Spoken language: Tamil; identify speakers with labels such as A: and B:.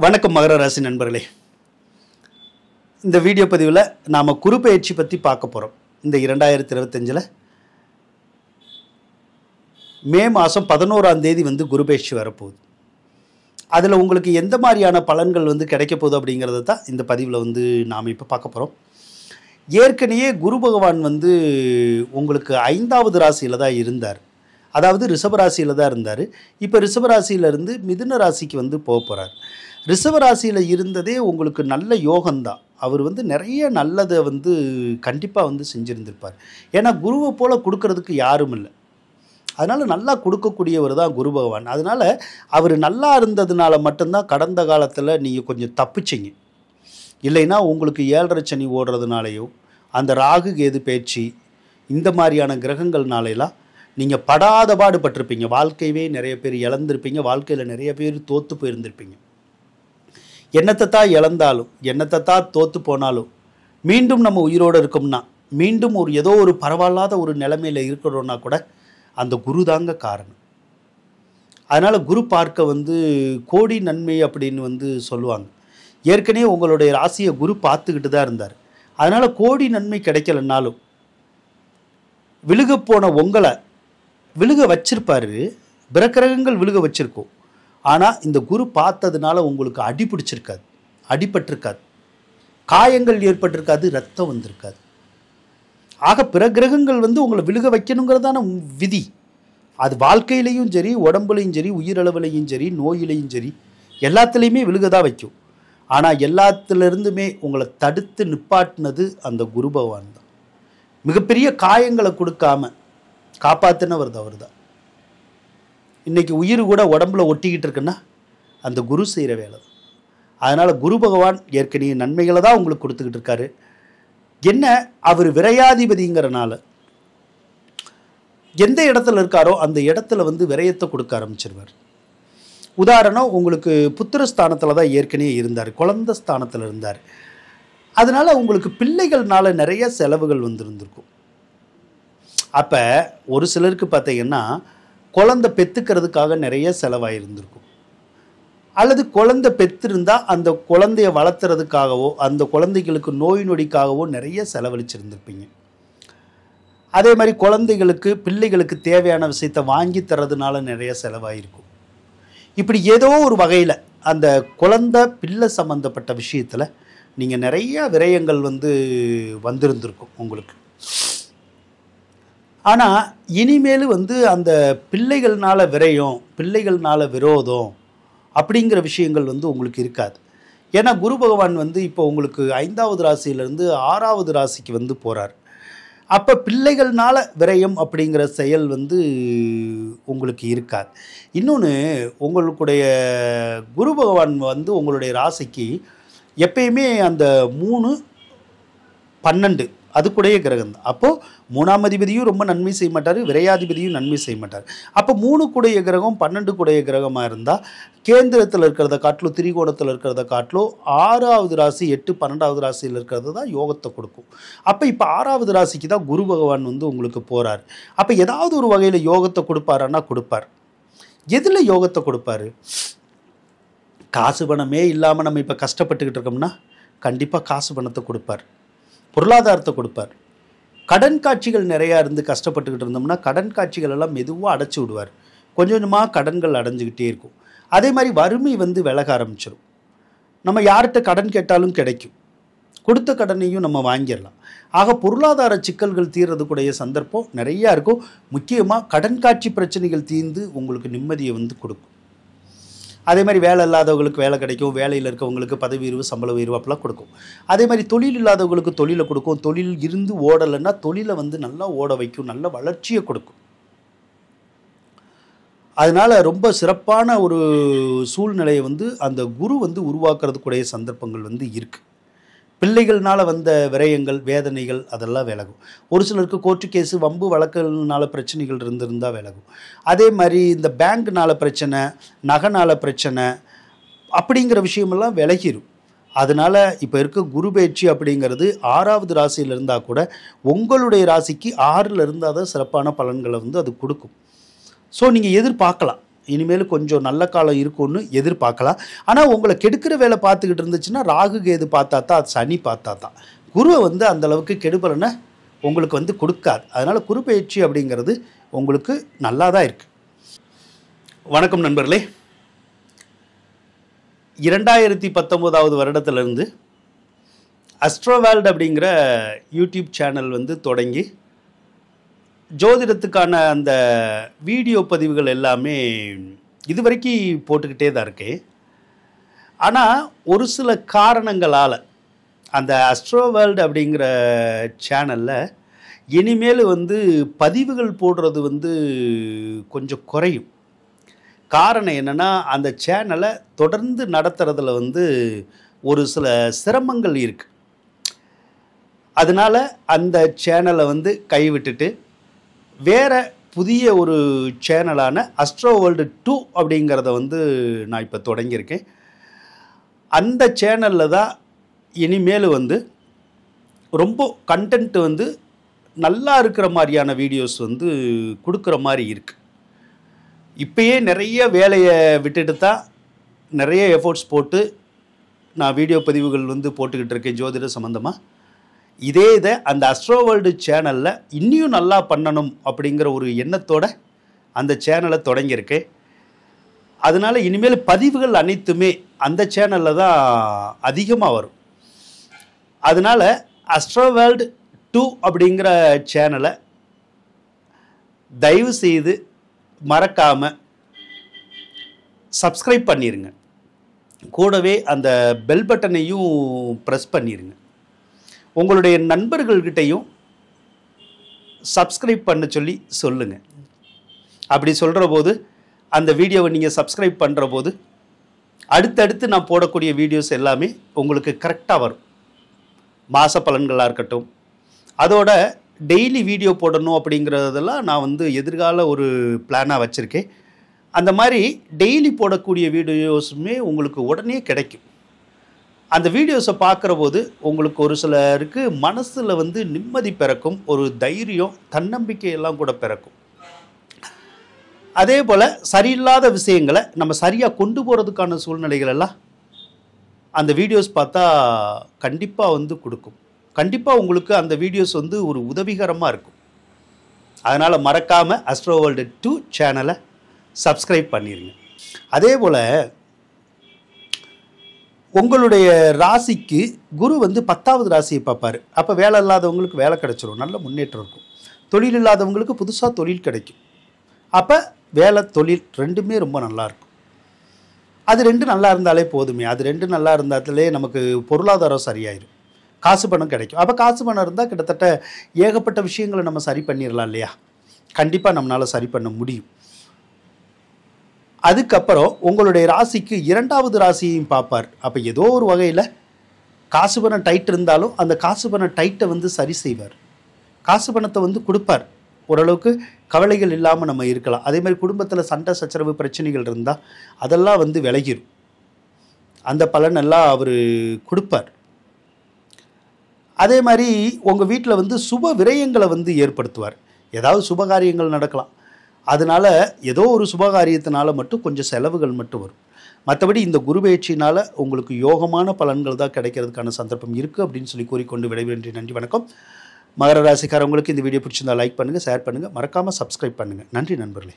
A: வணக்கம் மகர ராசி நண்பர்களே. இந்த வீடியோ பதிவில் நாம் குரு பெயர்ச்சி பற்றி பார்க்க போகிறோம். இந்த 2025 மே மாதம் 11ஆம் தேதி குரு பெயர்ச்சி வரப்போகுது. அதில் உங்களுக்கு எந்த மாதிரியான பலன்கள் கிடைக்க போகுது அப்படிங்கிறத தான் இந்த பதிவில் நாம் இப்போ பார்க்க போகிறோம். ஏற்கனவே குரு பகவான் உங்களுக்கு 5வது ராசியில் தான் இருந்தார். அதாவது ரிஷபராசியில் தான் இருந்தார். இப்போ ரிஷபராசியிலிருந்து மிதுன ராசிக்கு போக போகிறார். ரிஷபராசியில் இருந்ததே உங்களுக்கு நல்ல யோகம்தான். அவர் நிறைய நல்லதை கண்டிப்பாக செஞ்சுருந்துருப்பார். ஏன்னா குருவை போல் கொடுக்கறதுக்கு யாரும் இல்லை. அதனால் நல்லா கொடுக்கக்கூடியவர் தான் குரு பகவான். அதனால் அவர் நல்லா இருந்ததுனால மட்டும்தான் கடந்த காலத்தில் நீங்கள் கொஞ்சம் தப்பிச்சிங்க. இல்லைன்னா உங்களுக்கு 7.5 சனி ஓடுறதுனாலையோ அந்த ராகு கேது பேச்சு இந்த மாதிரியான கிரகங்கள்னாலாம் நீங்கள் படாத பாடுபட்டிருப்பீங்க. வாழ்க்கையவே நிறைய பேர் இழந்திருப்பீங்க. வாழ்க்கையில் நிறைய பேர் தோற்று போயிருந்திருப்பீங்க. என்னத்தை தான் இழந்தாலும் என்னத்தை தான் தோற்று போனாலும் மீண்டும் நம்ம உயிரோடு இருக்கோம்னா, மீண்டும் ஏதோ ஒரு பரவாயில்லாத ஒரு நிலைமையில் இருக்கிறோன்னா கூட அந்த குரு தாங்க காரணம். அதனால் குரு பார்க்க கோடி நன்மை அப்படின்னு சொல்லுவாங்க. ஏற்கனவே உங்களுடைய ராசியை குரு பார்த்துக்கிட்டு தான் இருந்தார். அதனால் கோடி நன்மை கிடைக்கலன்னாலும் விழுக போன உங்களை விழுக வச்சிருப்பார். பிரக்கிரகங்கள் விழுக வச்சிருக்கோம். ஆனால் இந்த குரு பார்த்ததுனால உங்களுக்கு அடிபிடிச்சிருக்காது, அடிபட்டிருக்காது, காயங்கள் ஏற்பட்டிருக்காது, ரத்தம் வந்திருக்காது. ஆக பிற கிரகங்கள் உங்களை விழுக வைக்கணுங்கிறதான விதி. அது வாழ்க்கையிலையும் சரி, உடம்புலையும் சரி, உயிரளவுலையும் சரி, நோயிலையும் சரி, எல்லாத்துலேயுமே விழுகதான் வைக்கும். ஆனால் எல்லாத்துலேருந்துமே உங்களை தடுத்து நிப்பாட்டினது அந்த குரு பகவான் தான். மிகப்பெரிய காயங்களை கொடுக்காம காப்பாற்றினவர் அவர் தான். இன்றைக்கி உயிர் கூட உடம்புல ஒட்டிக்கிட்டு இருக்குன்னா அந்த குரு செய்கிற வேலை தான். அதனால் குரு பகவான் ஏற்கனவே நன்மைகளை தான் உங்களுக்கு கொடுத்துக்கிட்டு இருக்காரு. என்ன, அவர் விரையாதிபதிங்கிறனால எந்த இடத்துல இருக்காரோ அந்த இடத்துல விரயத்தை கொடுக்க ஆரம்பிச்சிருவார். உதாரணம், உங்களுக்கு புத்திரஸ்தானத்தில் தான் ஏற்கனவே இருந்தார், குழந்தை ஸ்தானத்தில் இருந்தார். அதனால் உங்களுக்கு பிள்ளைகள்னால நிறைய செலவுகள் இருந்திருக்கும். அப்போ ஒரு சிலருக்கு பார்த்தீங்கன்னா குழந்தை பெற்றுக்கிறதுக்காக நிறைய செலவாயிருந்திருக்கும். அல்லது குழந்தை பெற்றிருந்தால் அந்த குழந்தைய வளர்த்துறதுக்காகவோ அந்த குழந்தைகளுக்கு நோய் நொடிக்காகவோ நிறைய செலவழிச்சிருந்திருப்பீங்க. அதே மாதிரி குழந்தைகளுக்கு பிள்ளைகளுக்கு தேவையான விஷயத்தை வாங்கி தரதுனால நிறைய செலவாயிருக்கும். இப்படி ஏதோ ஒரு வகையில் அந்த குழந்தை பிள்ளை சம்மந்தப்பட்ட விஷயத்தில் நீங்கள் நிறைய விரயங்கள் வந்திருந்திருக்கும் உங்களுக்கு. ஆனால் இனிமேல் அந்த பிள்ளைகள்னால விரயம், பிள்ளைகள்னால விரோதம் அப்படிங்கிற விஷயங்கள் உங்களுக்கு இருக்காது. ஏன்னா குரு பகவான் இப்போ உங்களுக்கு 5வது ராசியிலேருந்து 6வது ராசிக்கு போகிறார். அப்போ பிள்ளைகள்னால விரயம் அப்படிங்கிற செயல் உங்களுக்கு இருக்காது. இன்னொன்று, உங்களுடைய குரு பகவான் உங்களுடைய ராசிக்கு எப்பயுமே அந்த 3, 12 அது கூடயே கிரகம் தான். அப்போது 3ஆம் அதிபதியும் ரொம்ப நன்மை செய்ய மாட்டார், விரையாதிபதியும் நன்மை செய்ய மாட்டார். அப்போ 3 கூடைய கிரகம் 12 கூடைய கிரகமாக இருந்தால் கேந்திரத்தில் இருக்கிறத காட்டிலும் திரிகோணத்தில் இருக்கிறத காட்டிலும் 6வது ராசி 8, 12வது ராசியில் இருக்கிறது தான் யோகத்தை கொடுக்கும். அப்போ இப்போ 6வது ராசிக்கு தான் குரு பகவான் உங்களுக்கு போகிறார். அப்போ ஏதாவது ஒரு வகையில் யோகத்தை கொடுப்பாரான்னா கொடுப்பார். எதில் யோகத்தை கொடுப்பார்? காசு பணமே இல்லாமல் நம்ம இப்போ கஷ்டப்பட்டுக்கிட்டு இருக்கோம்னா கண்டிப்பாக காசு பணத்தை கொடுப்பார், பொருளாதாரத்தை கொடுப்பார். கடன் காட்சிகள் நிறையா இருந்து கஷ்டப்பட்டுக்கிட்டு இருந்தோம்னா கடன் காட்சிகள் எல்லாம் மெதுவாக அடைச்சி விடுவார். கொஞ்சம் கொஞ்சமாக கடன்கள் அடைஞ்சிக்கிட்டே இருக்கும். அதே மாதிரி வறுமை விலக ஆரம்பிச்சிடும். நம்ம யார்கிட்ட கடன் கேட்டாலும் கிடைக்கும், கொடுத்த கடனையும் நம்ம வாங்கிடலாம். ஆக பொருளாதார சிக்கல்கள் தீர்றதுக்குடைய சந்தர்ப்பம் நிறையா இருக்கும். முக்கியமாக கடன் காட்சி பிரச்சனைகள் தீர்ந்து உங்களுக்கு நிம்மதியை கொடுக்கும். அதே மாதிரி வேலை இல்லாதவங்களுக்கு வேலை கிடைக்கும், வேலையில் இருக்கவங்களுக்கு பதவி உயர்வு, சம்பள உயர்வு அப்பெல்லாம் கொடுக்கும். அதே மாதிரி தொழில் இல்லாதவங்களுக்கு தொழிலை கொடுக்கும். தொழில் இருந்து ஓடலைன்னா தொழிலை நல்லா ஓட வைக்கும், நல்ல வளர்ச்சியை கொடுக்கும். அதனால் ரொம்ப சிறப்பான ஒரு சூழ்நிலையை அந்த குரு உருவாக்குறதுக்குடைய சந்தர்ப்பங்கள் இருக்குது. பிள்ளைகள்னால வந்த விரயங்கள், வேதனைகள் அதெல்லாம் விலகும். ஒரு சிலருக்கு கோர்ட்டு கேஸு, வம்பு வழக்குனால பிரச்சனைகள் இருந்திருந்தால் விலகும். அதே மாதிரி இந்த பேங்க்னால பிரச்சனை, நகைனால பிரச்சனை அப்படிங்கிற விஷயமெல்லாம் விலகிடும். அதனால் இப்போ இருக்க குரு பயிற்சி அப்படிங்கிறது 6வது ராசியில் இருந்தால் கூட உங்களுடைய ராசிக்கு 6ல் இருந்தால் தான் சிறப்பான பலன்களை அது கொடுக்கும். ஸோ நீங்கள் எதிர்பார்க்கலாம். இனிமேல் கொஞ்சம் நல்ல காலம் இருக்கும்னு எதிர்பார்க்கலாம். ஆனால் உங்களை கெடுக்கிற வேலை பார்த்துக்கிட்டு இருந்துச்சுன்னா ராகு கேது பார்த்தா தான், அது சனி பார்த்தா தான். குருவை வந்து அந்தளவுக்கு கெடுபலனை உங்களுக்கு வந்து கொடுக்காது. அதனால் குரு பயிற்சி அப்படிங்கிறது உங்களுக்கு நல்லா தான் இருக்குது. வணக்கம் நண்பர்களே. 2019 வருடத்திலிருந்து அஸ்ட்ரோவேல்ட் அப்படிங்கிற யூடியூப் சேனல் வந்து தொடங்கி ஜோதிடத்துக்கான அந்த வீடியோ பதிவுகள் எல்லாமே இதுவரைக்கும் போட்டுக்கிட்டே தான் இருக்கேன். ஆனால் ஒரு சில காரணங்களால் அந்த அஸ்ட்ரோவேல்ட் அப்படிங்கிற சேனலில் இனிமேல் வந்து பதிவுகள் போடுறது வந்து கொஞ்சம் குறையும். காரணம் என்னென்னா, அந்த சேனலை தொடர்ந்து நடத்துறதுல வந்து ஒரு சில சிரமங்கள் இருக்குது. அதனால் அந்த சேனலை வந்து கைவிட்டுட்டு வேறு புதிய ஒரு சேனலான அஸ்ட்ரோவேல்டு 2 அப்படிங்கிறத வந்து நான் இப்போ தொடங்கியிருக்கேன். அந்த சேனலில் தான் இனிமேல் வந்து ரொம்ப கண்டென்ட் வந்து நல்லா இருக்கிற மாதிரியான வீடியோஸ் வந்து கொடுக்குற மாதிரி இருக்குது. இப்போயே நிறைய வேலையை விட்டுட்டு தான் நிறைய எஃபோர்ட்ஸ் போட்டு நான் வீடியோ பதிவுகள் வந்து போட்டுக்கிட்டு இருக்கேன் ஜோதிட சம்மந்தமாக. இதை அந்த அஸ்ட்ரோவேல்டு சேனலில் இன்னும் நல்லா பண்ணணும் அப்படிங்கிற ஒரு எண்ணத்தோடு அந்த சேனலை தொடங்கியிருக்கேன். அதனால் இனிமேல் பதிவுகள் அனைத்துமே அந்த சேனலில் தான் அதிகமாக வரும். அதனால் அஸ்ட்ரோவேல்டு 2 அப்படிங்கிற சேனலை தயவு செய்து மறக்காமல் சப்ஸ்கிரைப் பண்ணிடுங்க. கூடவே அந்த பெல் பட்டனையும் ப்ரெஸ் பண்ணிடுங்க. உங்களுடைய நண்பர்கள்கிட்டையும் சப்ஸ்கிரைப் பண்ண சொல்லி சொல்லுங்கள். அப்படி சொல்கிற போது அந்த வீடியோவை நீங்கள் சப்ஸ்கிரைப் பண்ணுற போது அடுத்தடுத்து நான் போடக்கூடிய வீடியோஸ் எல்லாமே உங்களுக்கு கரெக்டாக வரும். மாத பலன்களாக இருக்கட்டும், அதோட டெய்லி வீடியோ போடணும் அப்படிங்கிறதெல்லாம் நான் வந்து எதிர்கால ஒரு பிளானாக வச்சுருக்கேன். அந்த மாதிரி டெய்லி போடக்கூடிய வீடியோஸுமே உங்களுக்கு உடனே கிடைக்கும். அந்த வீடியோஸை பார்க்குற போது உங்களுக்கு ஒரு சிலருக்கு மனசில் வந்து நிம்மதி பிறக்கும், ஒரு தைரியம், தன்னம்பிக்கையெல்லாம் கூட பிறக்கும். அதே போல் சரியில்லாத விஷயங்களை நம்ம சரியாக கொண்டு போகிறதுக்கான சூழ்நிலைகள் எல்லாம் அந்த வீடியோஸ் பார்த்தா கண்டிப்பாக வந்து கொடுக்கும். கண்டிப்பாக உங்களுக்கு அந்த வீடியோஸ் வந்து ஒரு உதவிகரமாக இருக்கும். அதனால் மறக்காமல் அஸ்ட்ரோவேல்டு 2 சேனலை சப்ஸ்கிரைப் பண்ணிடுங்க. அதே போல் உங்களுடைய ராசிக்கு குரு வந்து 10வது ராசியை பார்ப்பார். அப்போ வேலை இல்லாதவங்களுக்கு வேலை கிடைச்சிரும், நல்ல முன்னேற்றம் இருக்கும். தொழில் இல்லாதவங்களுக்கு புதுசாக தொழில் கிடைக்கும். அப்போ வேலை தொழில் ரெண்டுமே ரொம்ப நல்லாயிருக்கும். அது ரெண்டு நல்லா இருந்தாலே போதுமே. அது ரெண்டு நல்லா இருந்தாலே நமக்கு பொருளாதாரம் சரியாயிடும், காசு பணம் கிடைக்கும். அப்போ காசு பணம் இருந்தால் கிட்டத்தட்ட ஏகப்பட்ட விஷயங்களை நம்ம சரி பண்ணிடலாம் இல்லையா? கண்டிப்பாக நம்மளால் சரி பண்ண முடியும். அதுக்கப்புறம் உங்களுடைய ராசிக்கு 2வது ராசியையும் பார்ப்பார். அப்போ ஏதோ ஒரு வகையில் காசு பணம் டைட் இருந்தாலும் அந்த காசு பணம் டைட்டை வந்து சரி செய்வார். காசு பணத்தை வந்து கொடுப்பார். ஓரளவுக்கு கவலைகள் இல்லாமல் நம்ம இருக்கலாம். அதே மாதிரி குடும்பத்தில் சண்டை சச்சரவு பிரச்சனைகள் இருந்தால் அதெல்லாம் வந்து விலகிடும். அந்த பலனெல்லாம் அவர் கொடுப்பார். அதே மாதிரி உங்கள் வீட்டில் வந்து சுப விரயங்களை வந்து ஏற்படுத்துவார். ஏதாவது சுபகாரியங்கள் நடக்கலாம். அதனால் ஏதோ ஒரு சுபகாரியத்தினால மட்டும் கொஞ்சம் செலவுகள் மட்டும் வரும். மற்றபடி இந்த குரு பயிற்சினால் உங்களுக்கு யோகமான பலன்கள் தான் கிடைக்கிறதுக்கான சந்தர்ப்பம் இருக்குது அப்படின்னு சொல்லி கூறிக்கொண்டு விடைபெறுகிறேன். நன்றி, வணக்கம். மகர ராசிக்காரவங்களுக்கு இந்த வீடியோ பிடிச்சிருந்தால் லைக் பண்ணுங்கள், ஷேர் பண்ணுங்கள், மறக்காமல் சப்ஸ்கிரைப் பண்ணுங்கள். நன்றி நண்பர்களே.